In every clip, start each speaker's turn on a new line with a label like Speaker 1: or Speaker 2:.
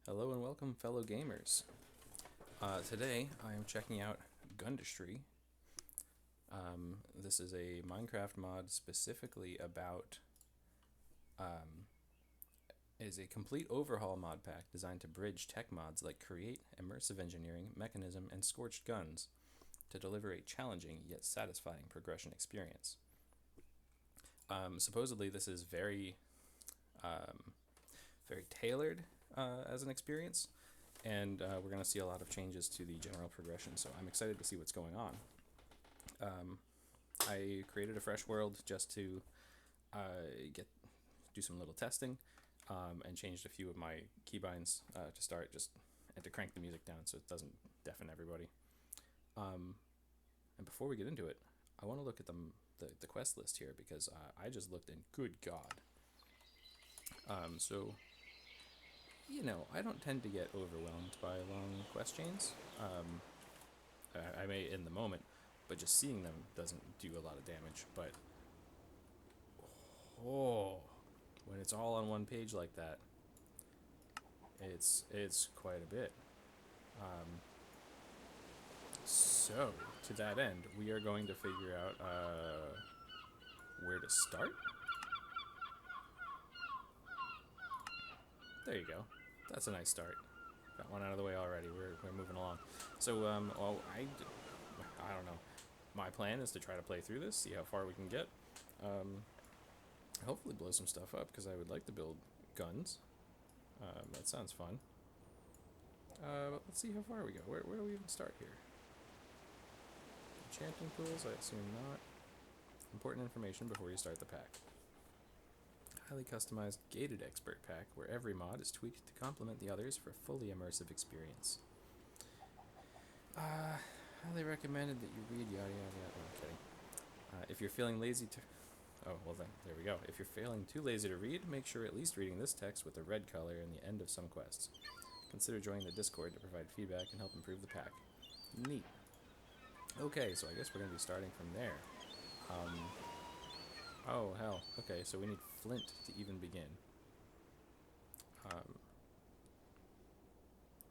Speaker 1: Hello and welcome, fellow gamers. Today I am checking out Gundustry. This is a Minecraft mod specifically about. Is a complete overhaul mod pack designed to bridge tech mods like Create, Immersive Engineering, Mechanism, and Scorched Guns to deliver a challenging yet satisfying progression experience. Supposedly, this is very tailored as an experience, and we're going to see a lot of changes to the general progression, so I'm excited to see what's going on. I created a fresh world just to do some little testing, and changed a few of my keybinds to start just and to crank the music down so it doesn't deafen everybody. And before we get into it, I want to look at the quest list here because I just looked and good God. So I don't tend to get overwhelmed by long quest chains. I may in the moment, but just seeing them doesn't do a lot of damage. But when it's all on one page like that, it's quite a bit. So to that end, we are going to figure out where to start. There you go. That's a nice start. Got one out of the way already. We're moving along. So I don't know. My plan is to try to play through this, see how far we can get. Hopefully blow some stuff up because I would like to build guns. That sounds fun. But let's see how far we go. Where do we even start here? Enchanting tools? I assume not. Important information before you start the pack. Highly customized gated expert pack where every mod is tweaked to complement the others for a fully immersive experience. Highly recommended that you read yada yada yada. I'm kidding. If you're feeling lazy to... Oh, well then, there we go. If you're feeling too lazy to read, make sure at least reading this text with the red color in the end of some quests. Consider joining the Discord to provide feedback and help improve the pack. Neat. Okay, so I guess we're going to be starting from there. Oh, hell. Okay, so we need flint to even begin.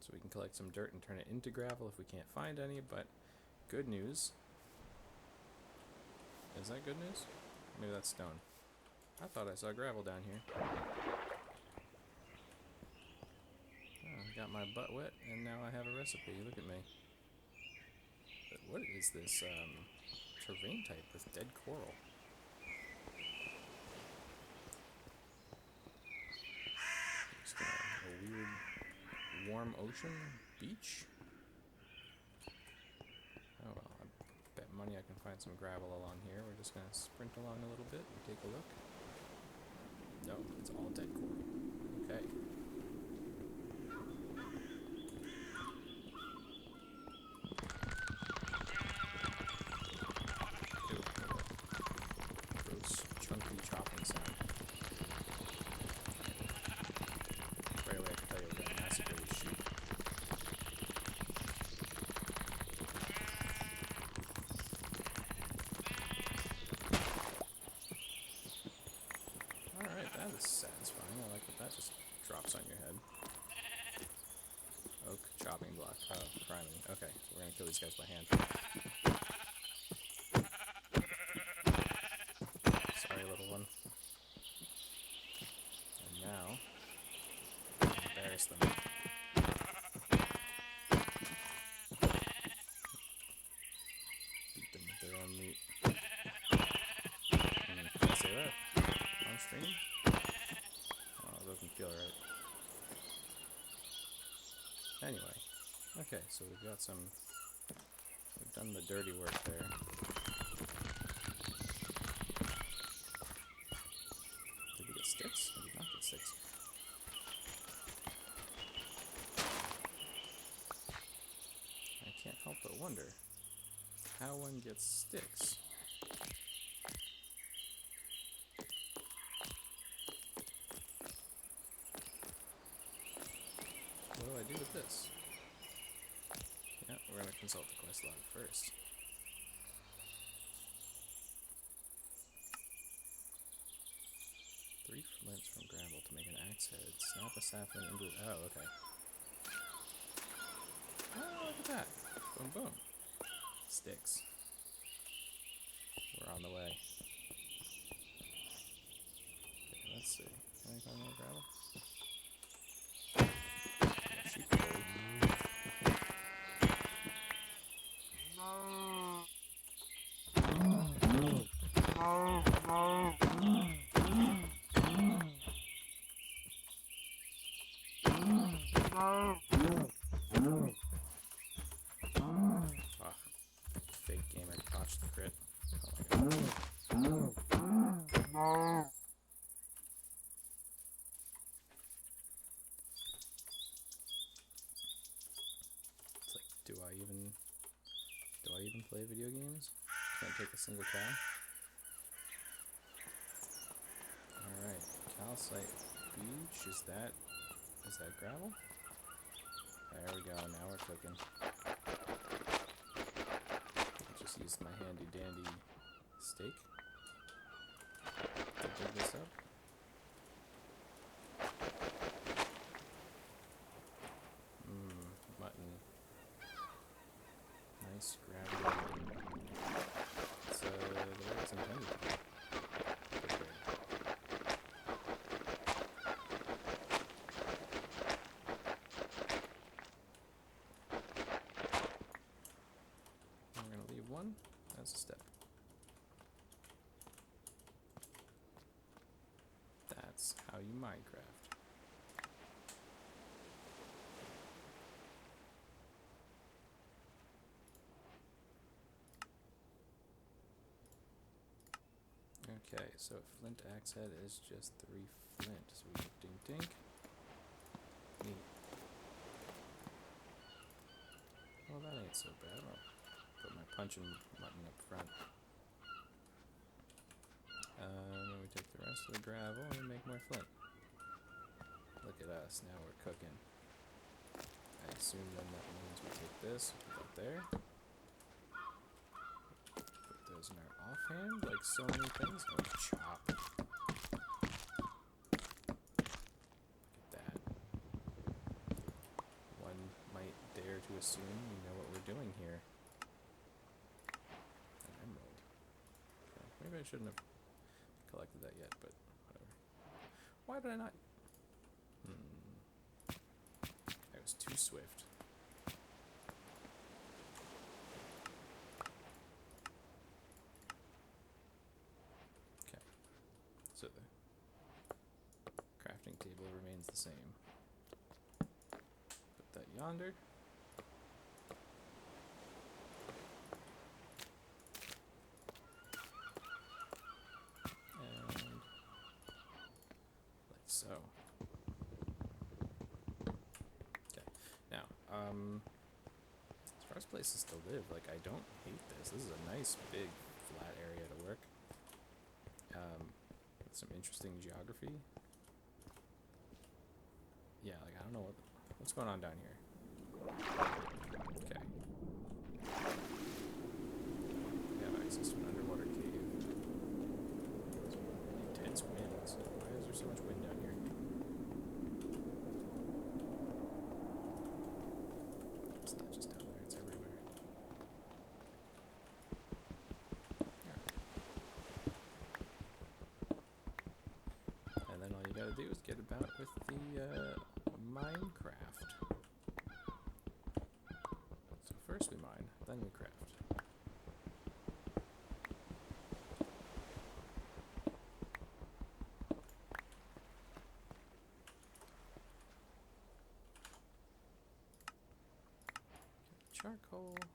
Speaker 1: So we can collect some dirt and turn it into gravel if we can't find any, but good news. Is that good news? Maybe that's stone. I thought I saw gravel down here. Oh, I got my butt wet, and now I have a recipe. Look at me. But what is this terrain type with dead coral? Just a weird warm ocean beach? Oh well, I bet money I can find some gravel along here. We're just gonna sprint along a little bit and take a look. No, it's all dead coral. Okay. Gross, chunky chopping sound. Right away I can tell you we're gonna massacre these sheep. Alright, that is satisfying. I like that that just drops on your head. Oak chopping block. Oh, priming. Okay, so we're gonna kill these guys by hand. Sorry, little one. And now, embarrass them. Beat them with their own meat. Can I say that? On stream? Oh, it doesn't feel right. Anyway. Okay, so we've got some... We've done the dirty work there. Did we get sticks? I did not get sticks. I can't help but wonder how one gets sticks. What do I do with this? Yeah, we're going to consult the quest log first. Three flints from gravel to make an axe head. Snap a sapling into... Oh, okay. Oh, look at that. Boom, boom. Sticks. We're on the way. Okay, let's see. Can I find more gravel? Sheep fold. Ah, fake gamer botched the crit. Oh my god. It's like, do I even play video games? Can't take a single cow? Alright, calcite beach, is that gravel? There we go, now we're cooking. I just used my handy dandy steak to dig this up. Mutton. Nice gravel. It's the way it's intended. We're going to leave one as a step. That's how you Minecraft. Okay, so flint axe head is just 3 flint, so we can dink dink. Neat. Well, that ain't so bad. I'll put my punching button up front. Then we take the rest of the gravel and make more flint. Look at us, now we're cooking. I assume then that means we take this, put that there. Put those in our offhand, like so many things. Oh, chop. Look at that. One might dare to assume we know what we're doing here. An emerald. Okay, maybe I shouldn't have collected that yet, but whatever. Why did I not? I was too swift. Okay. So the crafting table remains the same. Put that yonder. So, okay. Now, as far as places to live, like, I don't hate this. This is a nice, big, flat area to work. With some interesting geography. Yeah, like, I don't know what's going on down here. Okay. We have access to an underwater cave. Some really intense winds. Why is there so much wind down here? It's not just down there, it's everywhere. Alright. And then all you gotta do is get about with the Minecraft. So first we mine, then we craft. Charcoal, or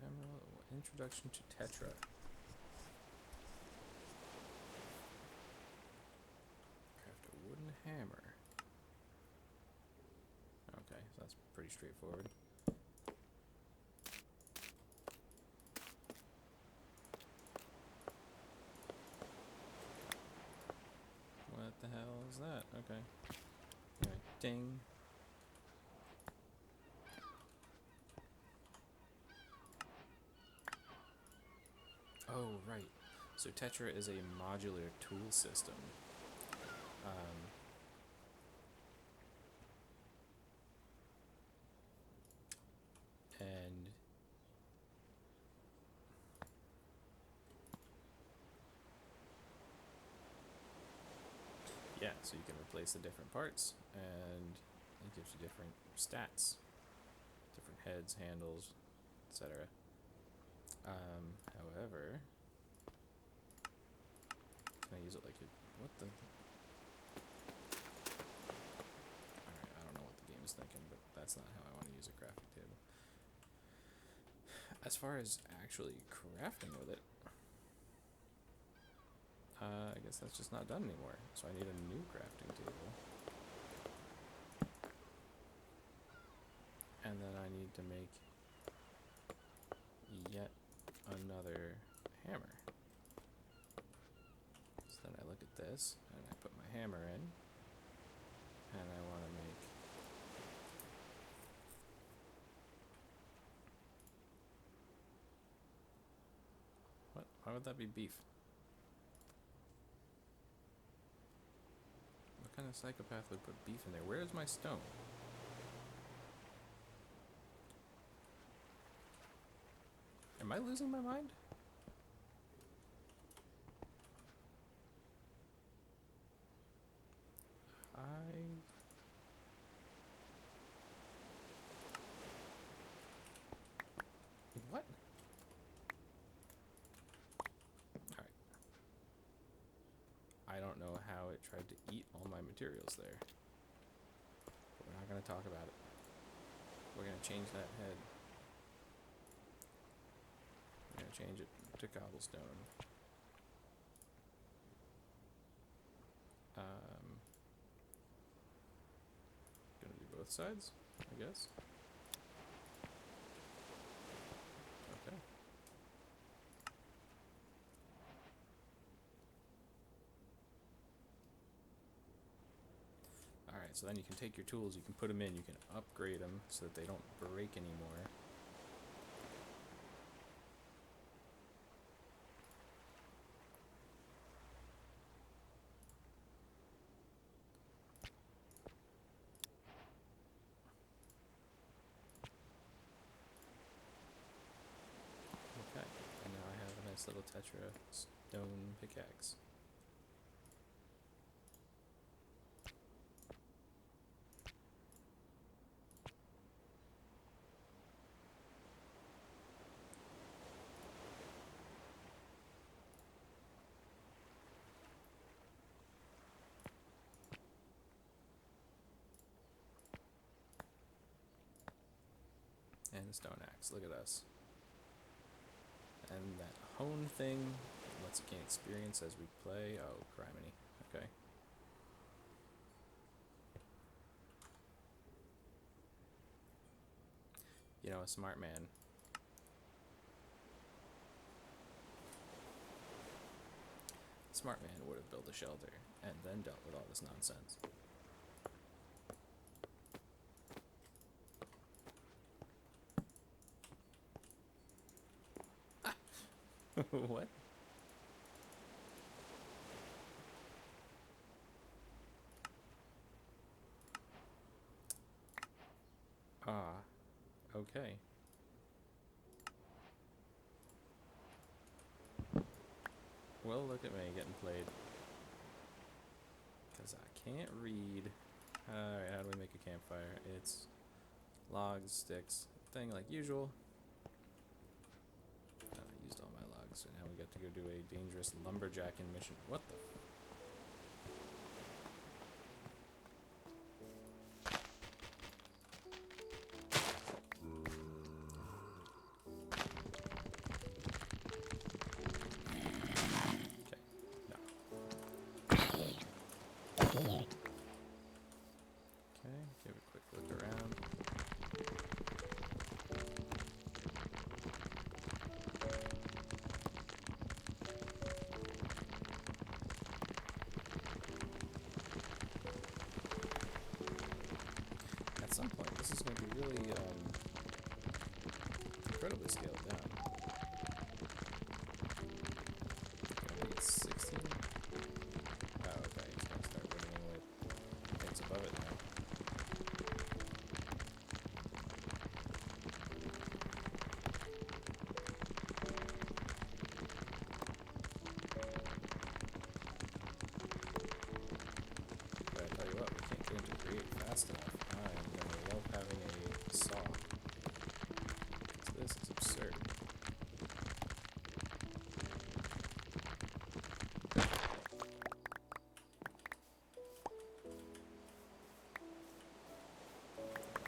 Speaker 1: emerald, introduction to Tetra. Craft a wooden hammer. Okay, so that's pretty straightforward. What the hell is that? Okay. Alright, ding. Oh, right. So Tetra is a modular tool system. yeah, so you can replace the different parts, and it gives you different stats, different heads, handles, etc. However, can I use it like it? What the? Alright, I don't know what the game is thinking, but that's not how I want to use a crafting table. As far as actually crafting with it, I guess that's just not done anymore. So I need a new crafting table. And then I need to make yet another hammer. So then I look at this, and I put my hammer in, and I want to make what? Why would that be beef? What kind of psychopath would put beef in there? Where is my stone? Am I losing my mind? What? Alright. I don't know how it tried to eat all my materials there. But we're not going to talk about it. We're going to change that head. We're going to change it to cobblestone. Gonna do both sides, I guess. Okay. Alright, so then you can take your tools, you can put them in, you can upgrade them so that they don't break anymore. Okay, and now I have a nice little tetra stone pickaxe. And a stone axe, look at us. And that hone thing lets you gain experience as we play. Oh, criminy. Okay. You know, a smart man. A smart man would have built a shelter and then dealt with all this nonsense. What? Ah, okay. Well, look at me getting played. Because I can't read. Alright, how do we make a campfire? It's logs, sticks, thing like usual. I used all my logs, so now we got to go do a dangerous lumberjacking mission. What the? Okay, give a quick look around. At some point, this is going to be really incredibly scaled down. Gonna make it 16. Oh, okay, it's going to start bringing with things above it now. saw. This is absurd.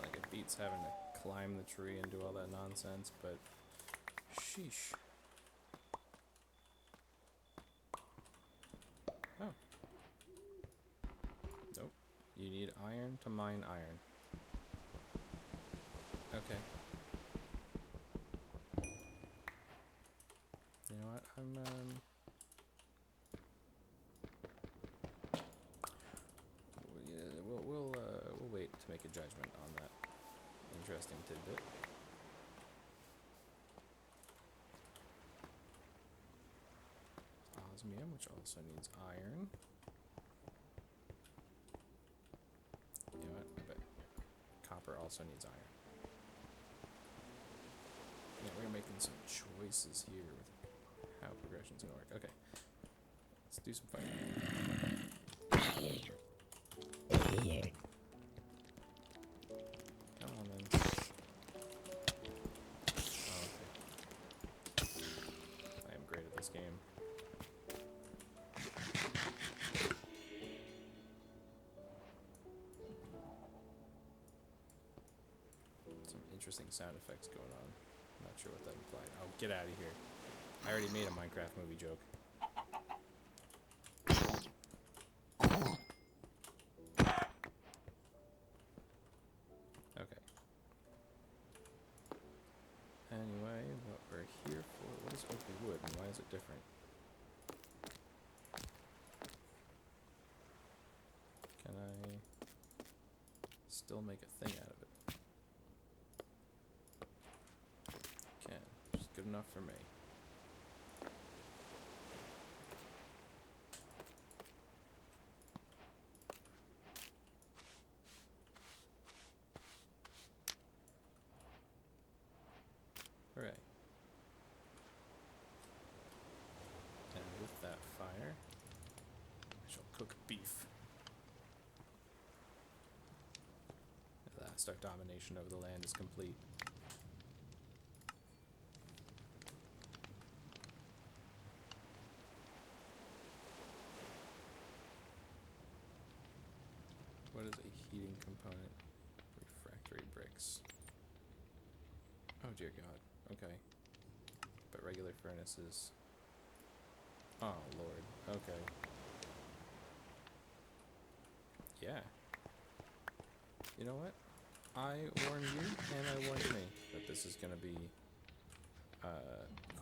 Speaker 1: Like, it beats having to climb the tree and do all that nonsense, but sheesh. Oh. Nope. You need iron to mine iron. Okay. You know what? We'll wait to make a judgment on that interesting tidbit. Osmium, which also needs iron. You know what? I bet copper also needs iron. Yeah, we're making some choices here with how progression's gonna work. Okay. Let's do some fighting. Come on then. Oh, okay. I am great at this game. Some interesting sound effects going on. I'm not sure what that implied. Oh, get out of here. I already made a Minecraft movie joke. Okay. Anyway, what we're here for... What is oak wood and why is it different? Can I still make a thing out of it? Can. Just good enough for me. Hooray. And with that fire, I shall cook beef. At last, our domination over the land is complete. What is a heating component? Refractory bricks. Oh dear God. Okay. But regular furnaces. Oh Lord. Okay. Yeah. You know what? I warned you, and I warned me that this is gonna be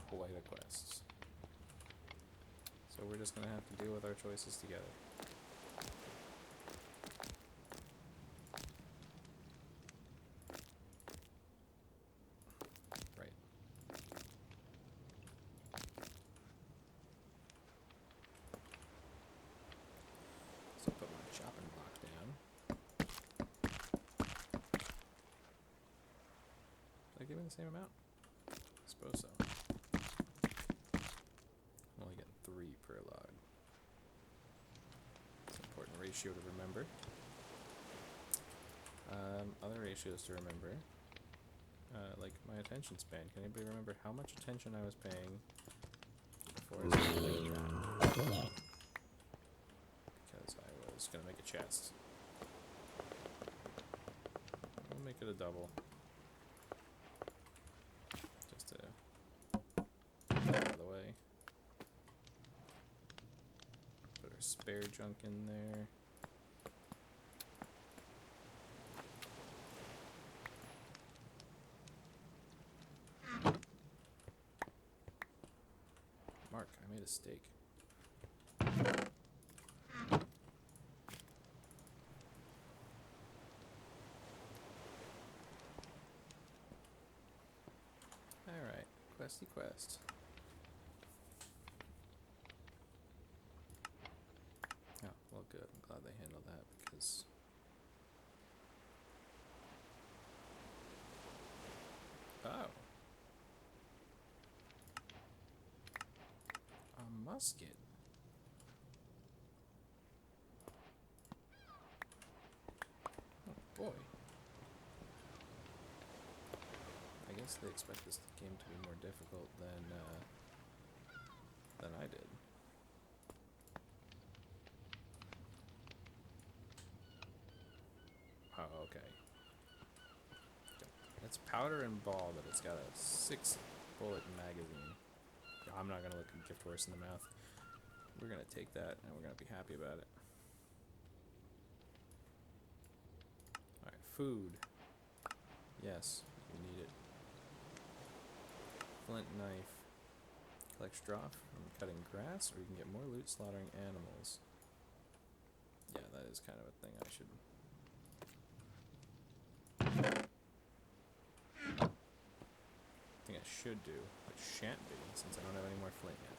Speaker 1: quite a quest. So we're just gonna have to deal with our choices together. Right. So put my chopping block down. Did I give me the same amount? I suppose so. I'm only getting 3 per log. It's an important ratio to remember. Other ratios to remember. Like my attention span. Can anybody remember how much attention I was paying before I started playing the track? Because I was going to make a chest. We'll make it a double. Just to get out of the way. Put our spare junk in there. Mark, I made a steak. Alright, questy quest. Oh, well good. I'm glad they handled that because... Oh. A musket. Oh boy. honestly expect this game to be more difficult than I did. Oh, okay. It's powder and ball, but it's got a 6-bullet magazine. I'm not gonna look a gift horse in the mouth. We're gonna take that and we're gonna be happy about it. Alright, food. Yes, you need it. Flint knife. Collect straw from cutting grass, or you can get more loot slaughtering animals. Yeah, that is kind of a thing I should... I should do, but shan't be, since I don't have any more flint yet.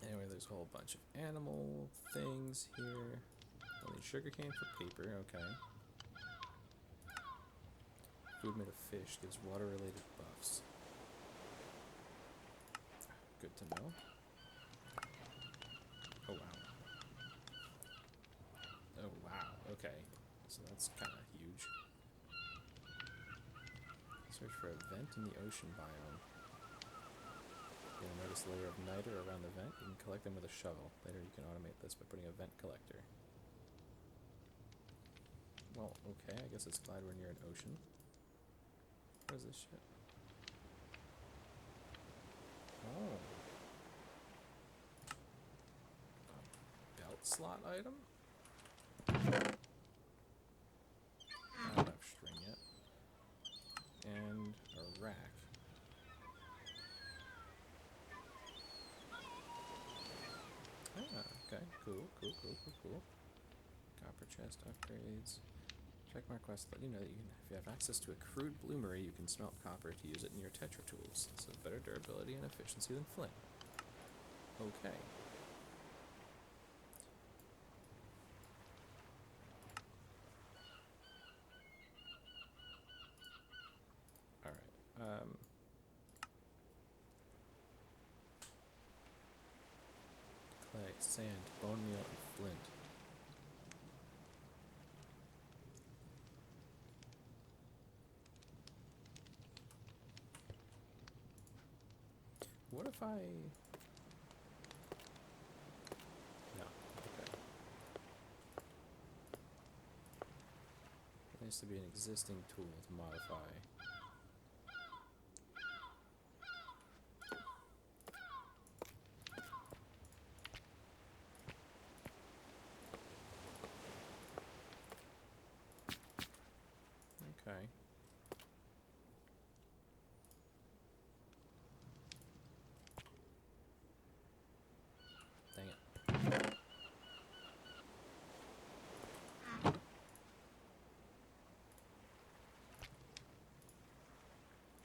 Speaker 1: Anyway, there's a whole bunch of animal things here. I need sugarcane for paper, okay. Food made of fish gives water-related buffs. Good to know. Oh, wow. Oh, wow, okay. So that's kind of huge. Search for a vent in the ocean biome. You'll notice a layer of niter around the vent. You can collect them with a shovel. Later you can automate this by putting a vent collector. Well, okay, I guess it's glad we're near an ocean. What is this shit? Oh. A belt slot item? I don't have string yet. And a rack. Ah, okay, cool. Copper chest upgrades. Checkmark quest let you know that if you have access to a crude bloomery, you can smelt copper to use it in your tetra tools. This has better durability and efficiency than flint. Okay. Alright, clay, sand, bone meal, and flint. What if I... No, okay. There needs to be an existing tool to modify. Okay. Dang it.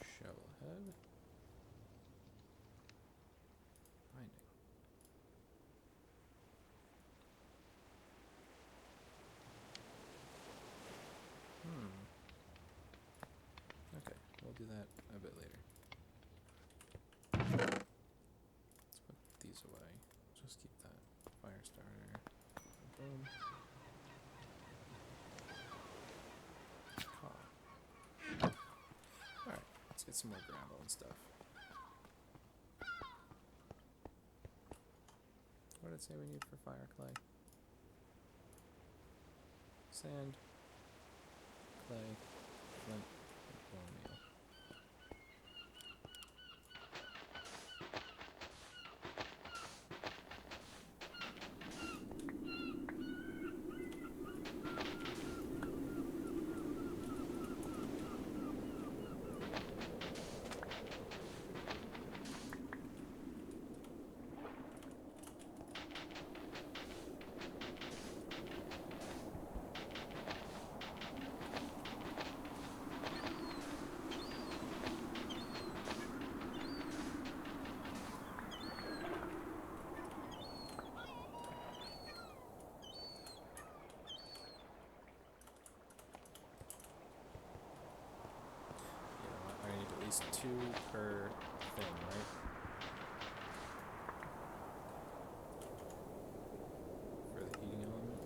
Speaker 1: Shovel head. Binding. Okay, we'll do that a bit later. Let's put these away. Just keep that. Fire starter. Boom. Alright, let's get some more gravel and stuff. What did it say we need for fire clay? Sand, clay, flint, and bone meal. At least 2 per thing, right? For the heating element?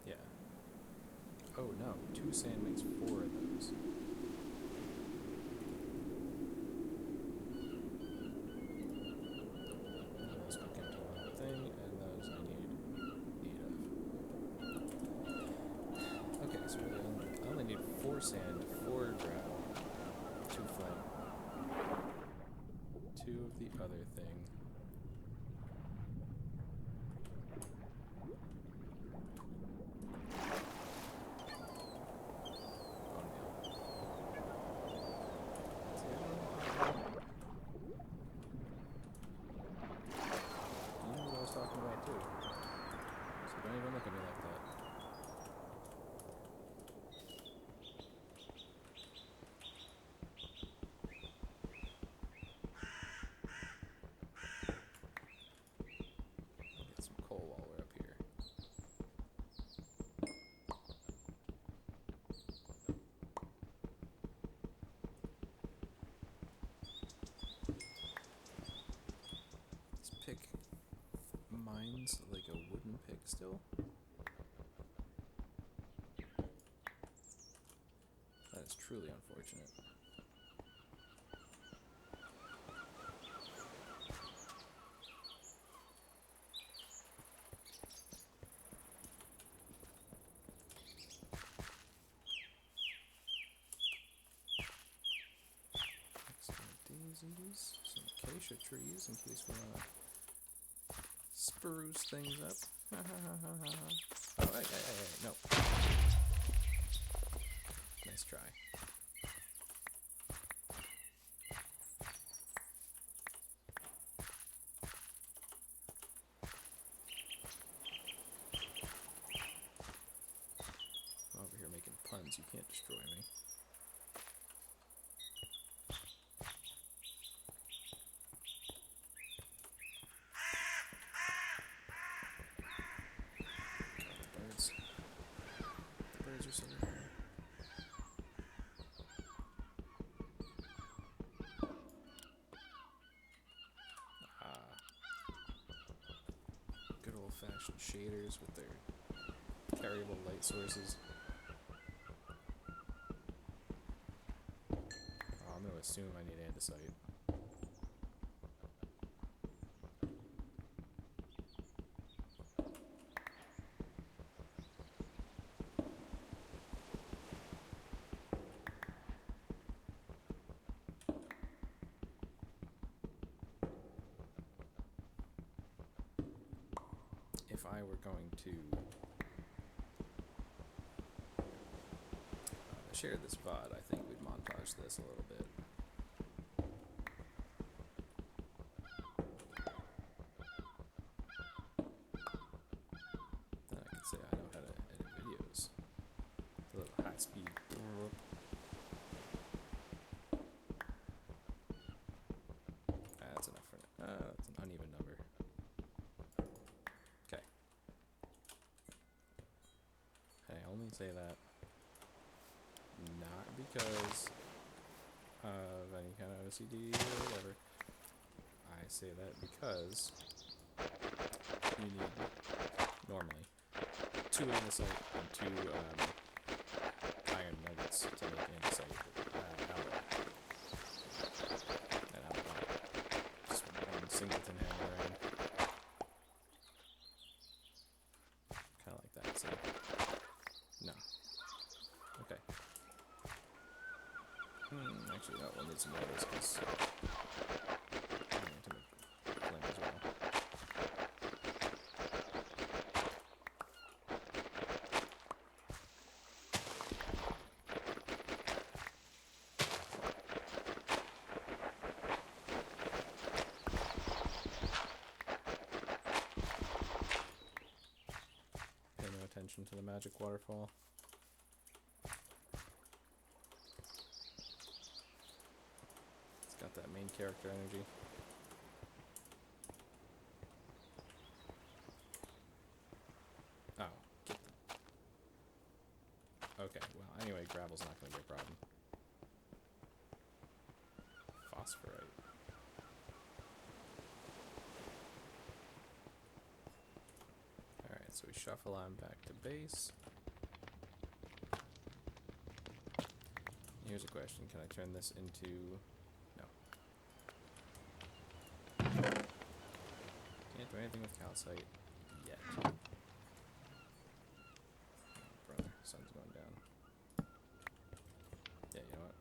Speaker 1: Yeah. Oh no. 2 sand makes 4 of those. Those cook into one thing, and those I need 8 of. Okay, so really I only need 4 sand, 4 gravel, 2 flint, 2 of the other thing. Talking about too. So don't even look at me like that. I'll get some coal while we're up here. This pick mines like a wooden pick still. That is truly unfortunate. Some daisies, some acacia trees in case we want to spruce things up. Oh, hey, no. Nice try. I'm over here making puns, you can't destroy me. The birds are so loud. Good old-fashioned shaders with their carryable light sources. Oh, I'm going to assume I need andesite. If I were going to share this VOD, I think we'd montage this a little bit. Then I could say I know how to edit videos. A little high speed. That's enough for now. That's an uneven number. Okay. I only say that not because of any kind of OCD or whatever. I say that because you need, normally, 2 andesite and 2 iron nuggets to make andesite alloy. And I don't want just one singleton hanging around. Kind of like that, so. No. Okay. Actually, no, we'll need some more of this because I need to make flame as well. Pay no attention to the magic waterfall. Got that main character energy. Oh, get them. Okay, well, anyway, gravel's not going to be a problem. Phosphorite. Alright, so we shuffle on back to base. here's a question. Can I turn this into... No. Can't do anything with calcite yet. Oh, brother, sun's going down. Yeah, you know what?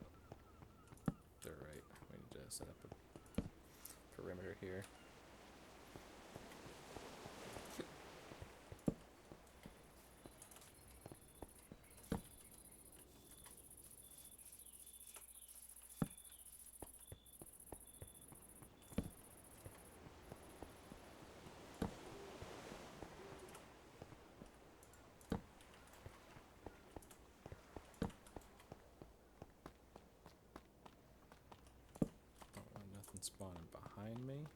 Speaker 1: They're right. We need to set up a perimeter here. Spawning behind me,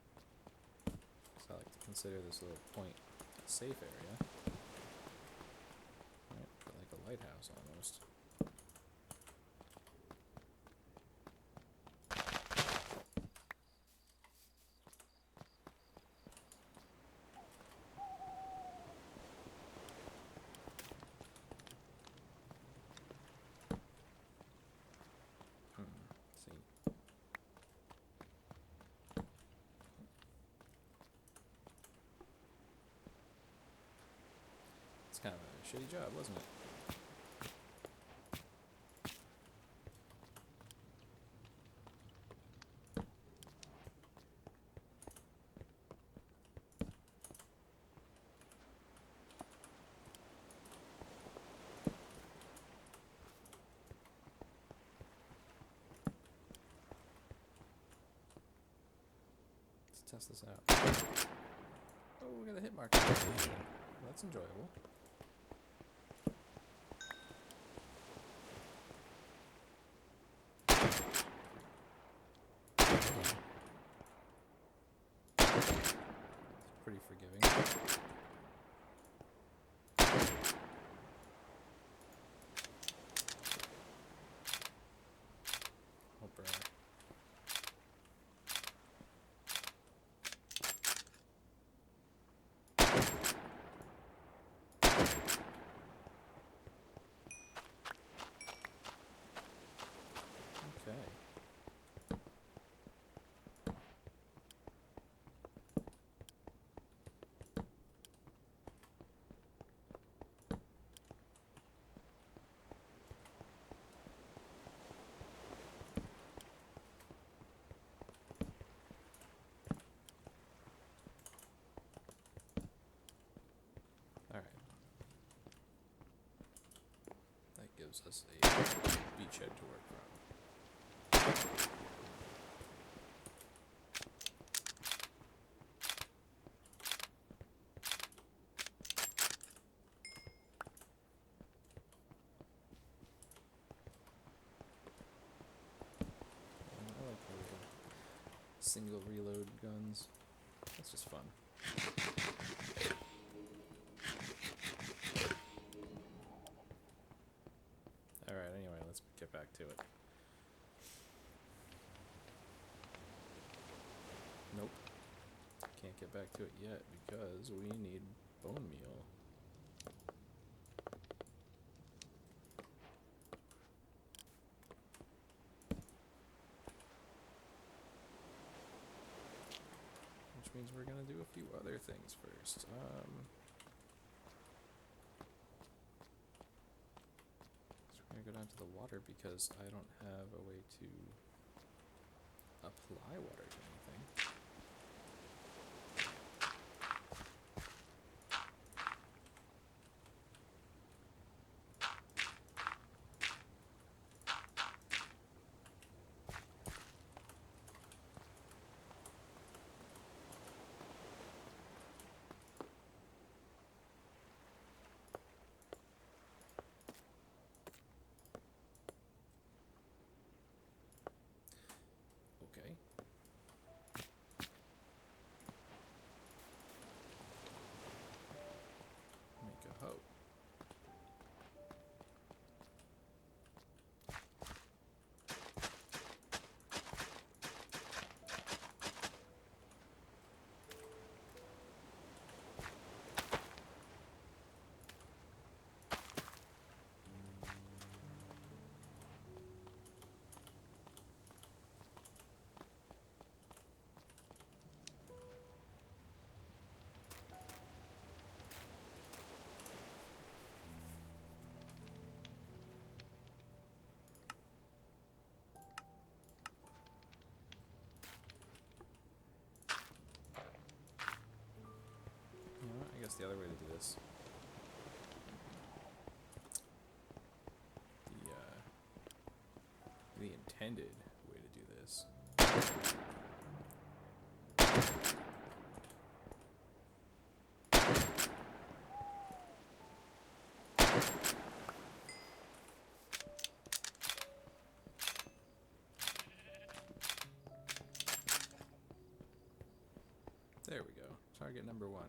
Speaker 1: so I like to consider this little point a safe area. Right, like a lighthouse almost. See. It's kind of a shitty job, wasn't it? Let's test this out. Oh, we got a hit marker. That's enjoyable. Pretty forgiving. Oh, bro. Okay. Gives us a beachhead to work from. I like the little single reload guns. That's just fun. Alright, anyway, let's get back to it. Nope. Can't get back to it yet because we need bone meal. Which means we're gonna do a few other things first. So we're gonna go down to the water because I don't have a way to apply water to anything. Okay. guess the other way to do this. The intended way to do this. There we go. Target number 1.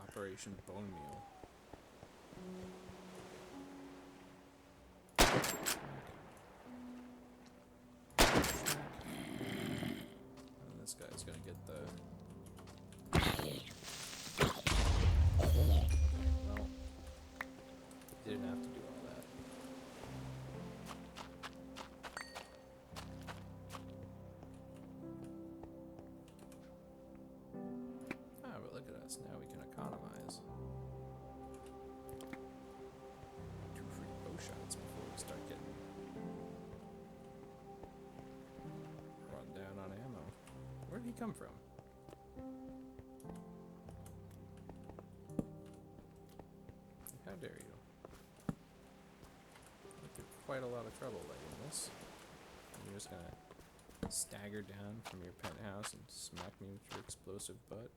Speaker 1: Operation Bone Meal. And this guy's gonna get the... Well, he didn't have to do all that. Ah, but look at us. Now we can economize. 2 free bow shots before we start getting run down on ammo. Where did he come from? How dare you? Went through quite a lot of trouble lighting this. And you're just gonna stagger down from your penthouse and smack me with your explosive butt.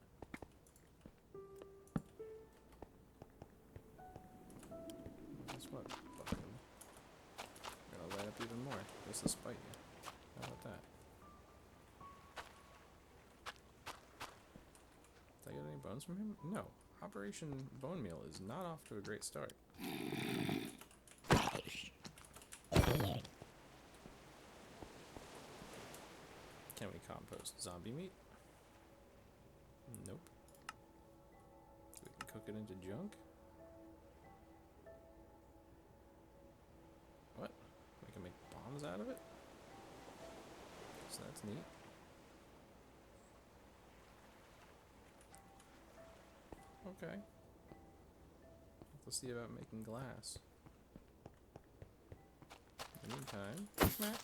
Speaker 1: Guess what, buckaroo? I'm gonna light up even more, just to spite you. How about that? Did I get any bones from him? No. Operation Bone Meal is not off to a great start. Can we compost zombie meat? Nope. We can cook it into junk? What? We can make bombs out of it? So that's neat. Okay. Let's see about making glass. In the meantime, smack.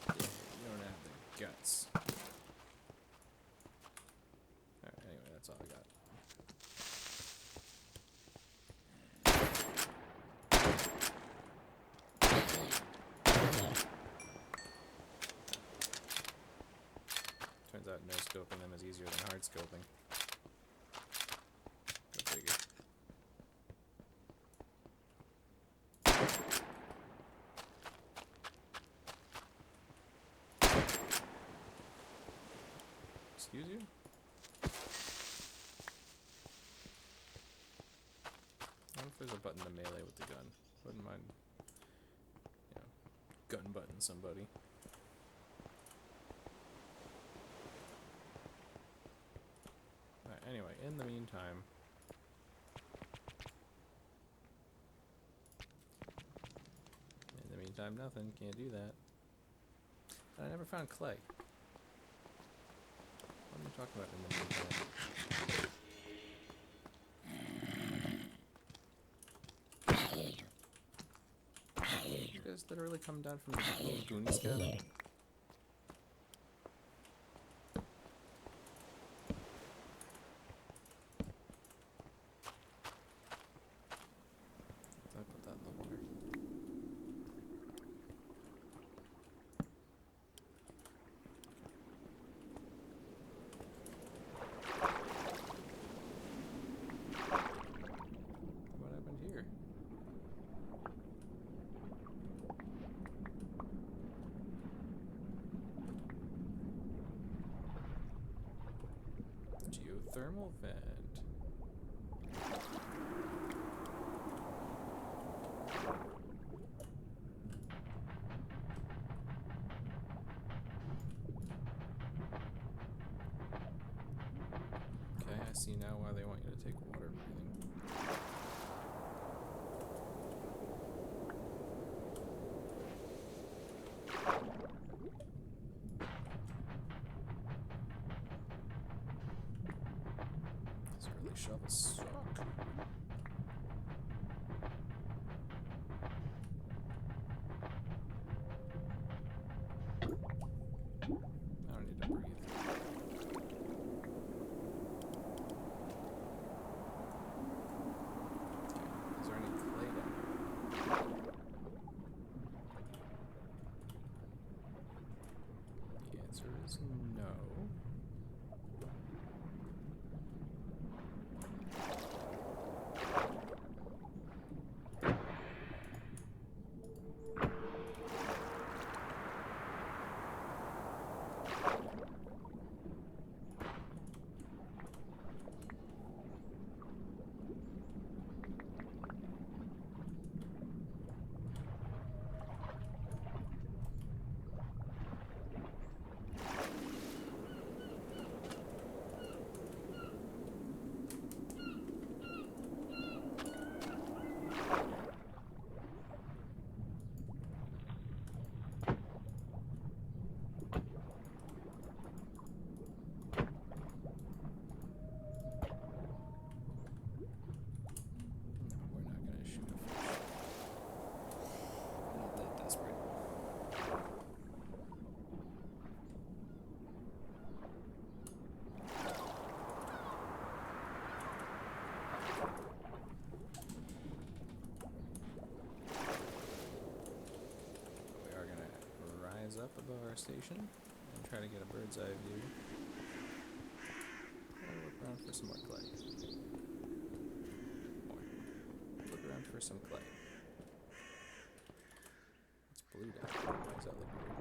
Speaker 1: Yeah, you don't have the guts. Alright, anyway, that's all I got. Turns out no scoping them is easier than hard scoping. Go figure. Excuse you? I wonder if there's a button to melee with the gun. Wouldn't mind, you know, gun button somebody. Alright, anyway, in the meantime, nothing. Can't do that. And I never found clay. What am I talking about in the meantime? You guys literally come down from the little Goonies cabin? Thermal vent. Okay, I see now why they want you to take water breathing. Shovels suck. I don't need to breathe. up above our station and try to get a bird's eye view. Or look around for some more clay. More. Look around for some clay. It's blue down there. Why does that look weird?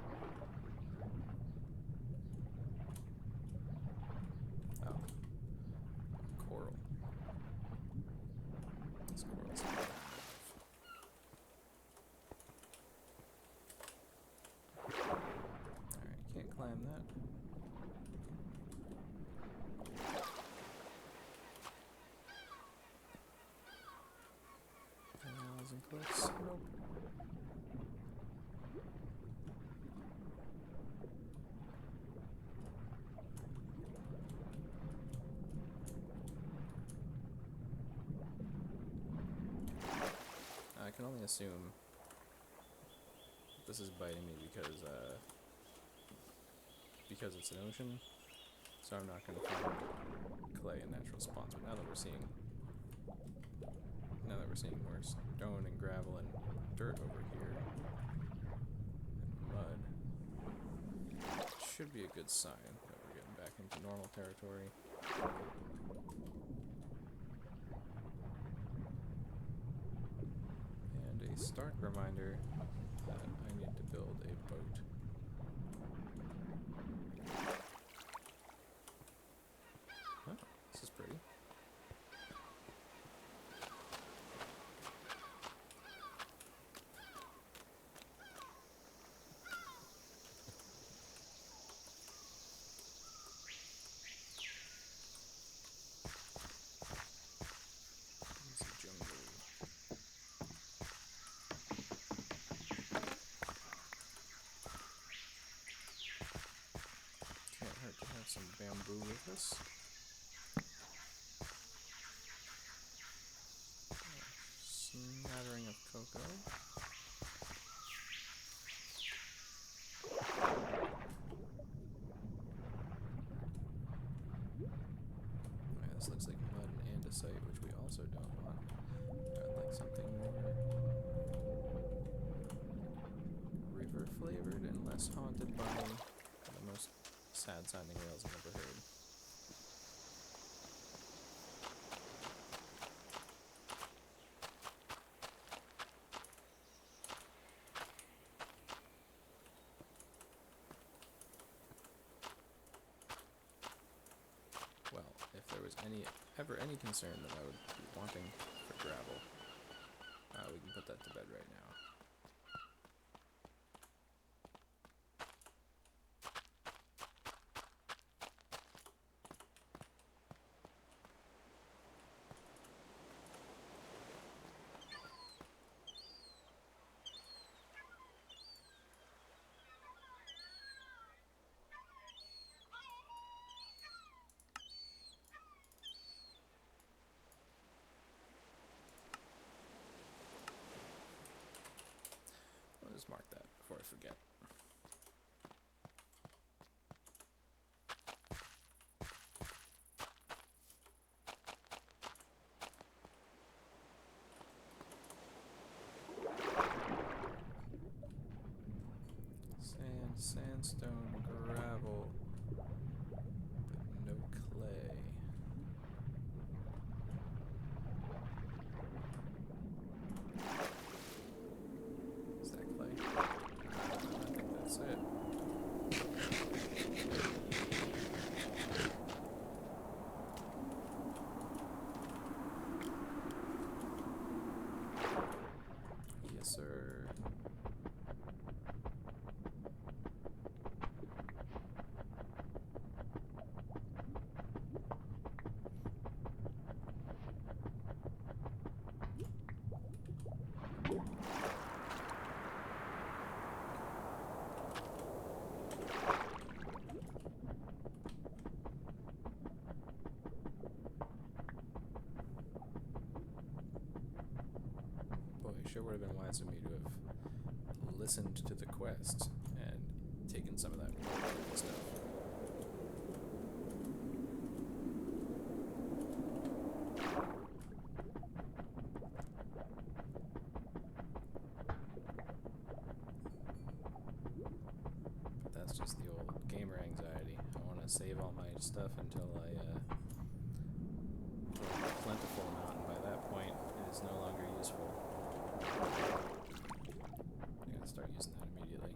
Speaker 1: Oh. Coral. This coral's not enough. Alright, can't climb that. Walls and cliffs. Nope. I can only assume this is biting me because it's an ocean, so I'm not going to find clay in natural spawns. But now that we're seeing more stone and gravel and dirt over here and mud, it should be a good sign that we're getting back into normal territory. And a stark reminder that I need to build a boat. Oh, this is pretty. It's a jungle. Can't hurt to have some bamboo with us. Smattering of cocoa. Okay, this looks like mud and andesite, which we also don't want. I'd like something more river flavored and less haunted by the most sad sounding rails I've ever heard. Well, if there was ever any concern that I would be wanting for gravel, we can put that to bed right now. I'll just mark that before I forget. Sand, sandstone, gravel, but no clay. Is that clay? I think that's it. Yes, sir. Boy, it sure would have been wise of me to have listened to the quest and taken some of that remote stuff. to save all my stuff until I get a plentiful amount, and by that point, it is no longer useful. I'm going to start using that immediately.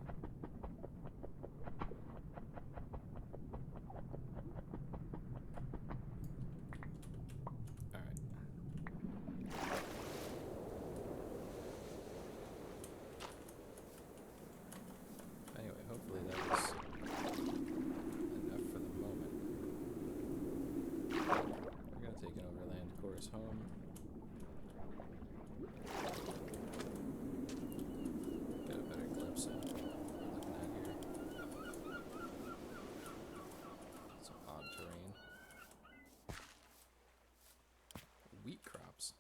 Speaker 1: Alright. Anyway, hopefully that was enough for the moment. We're going to take an overland course home. Get a better glimpse of what we're looking at here. Some odd terrain. Wheat crops.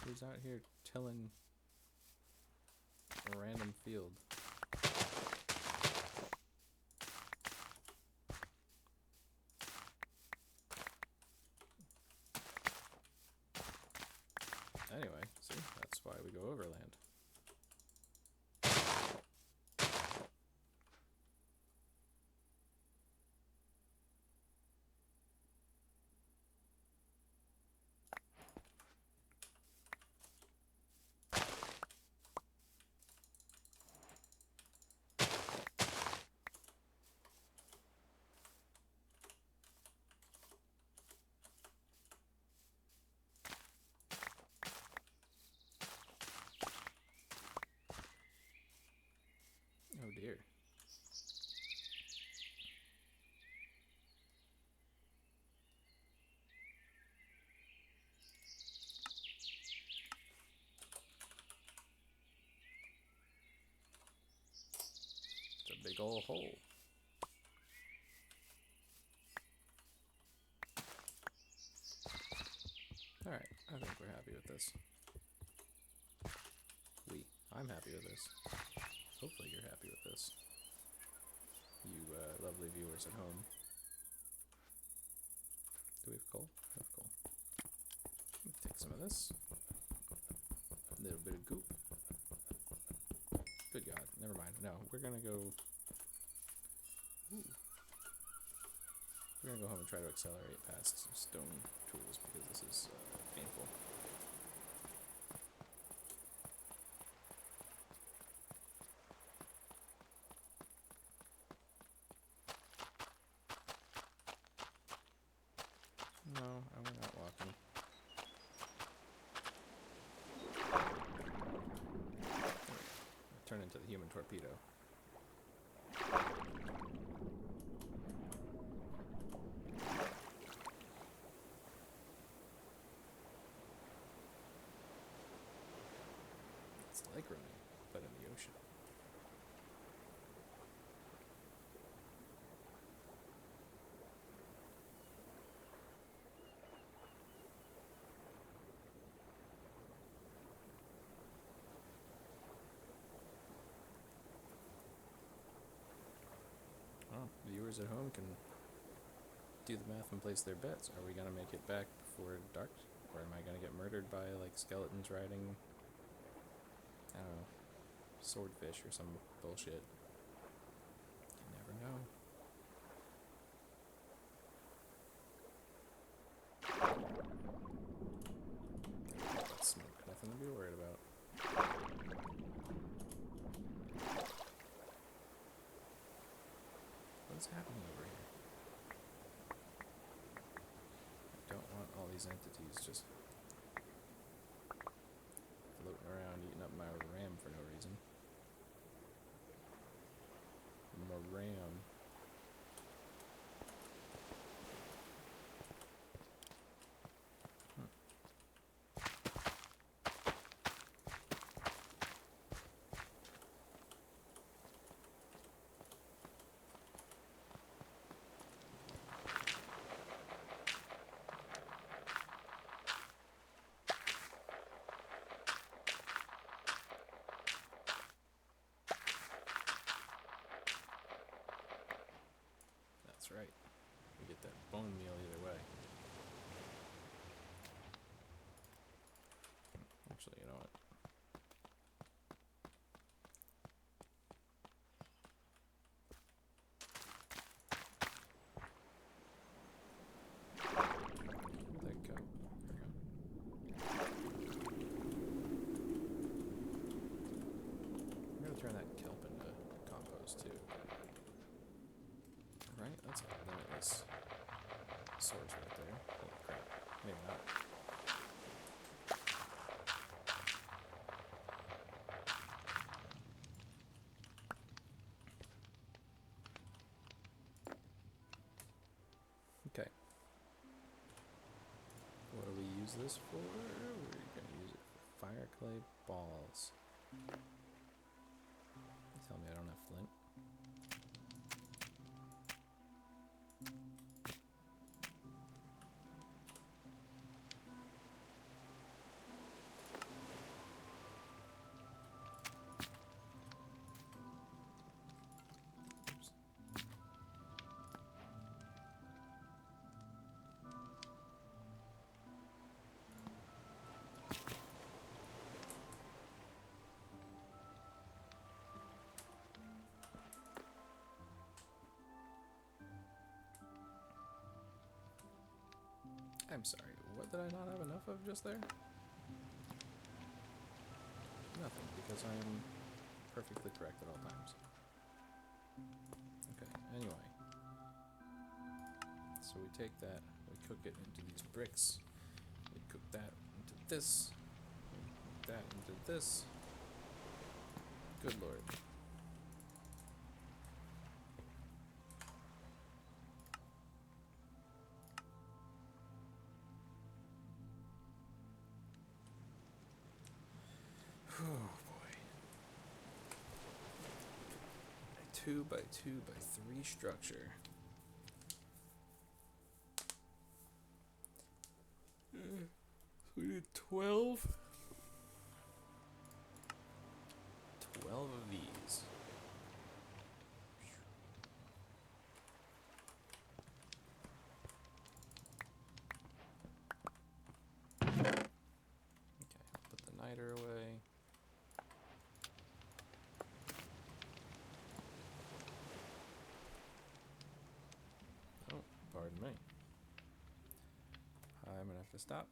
Speaker 1: Who's out here tilling a random field? Anyway, see, that's why we go overland. Oh dear. It's a big ol' hole. Alright, I think we're happy with this. I'm happy with this. Hopefully you're happy with this. You lovely viewers at home. Do we have coal? We have coal. Take some of this. A little bit of goop. Good God, never mind. No, we're gonna go... Ooh. We're gonna go home and try to accelerate past some stone tools because this is painful. No, we're not walking. Turn into the human torpedo. It's like running, but in the ocean. Viewers at home can do the math and place their bets. Are we gonna make it back before dark? Or am I gonna get murdered by, like, skeletons riding, I don't know, swordfish or some bullshit? You never know. That's smoke, nothing to be worried about. What's happening over here? I don't want all these entities just floating around eating up my RAM for no reason. My RAM. bone meal either way. Actually, you know what? Let that go. There we go. I'm gonna turn that kelp into compost too. Right? That's a limitless source right there. Holy crap. Maybe not. Okay. What do we use this for? We're gonna use it for fire clay balls. Tell me I don't have flint. Oops. I'm sorry, what did I not have enough of just there? Nothing, because I am perfectly correct at all times. Okay, anyway. So we take that, we cook it into these bricks. We cook that into this. We cook that into this. Good lord. Oh boy. A 2x2x3 structure. So we did 12? 12 of these. Okay, put the niter away. Oh, pardon me. I'm gonna have to stop.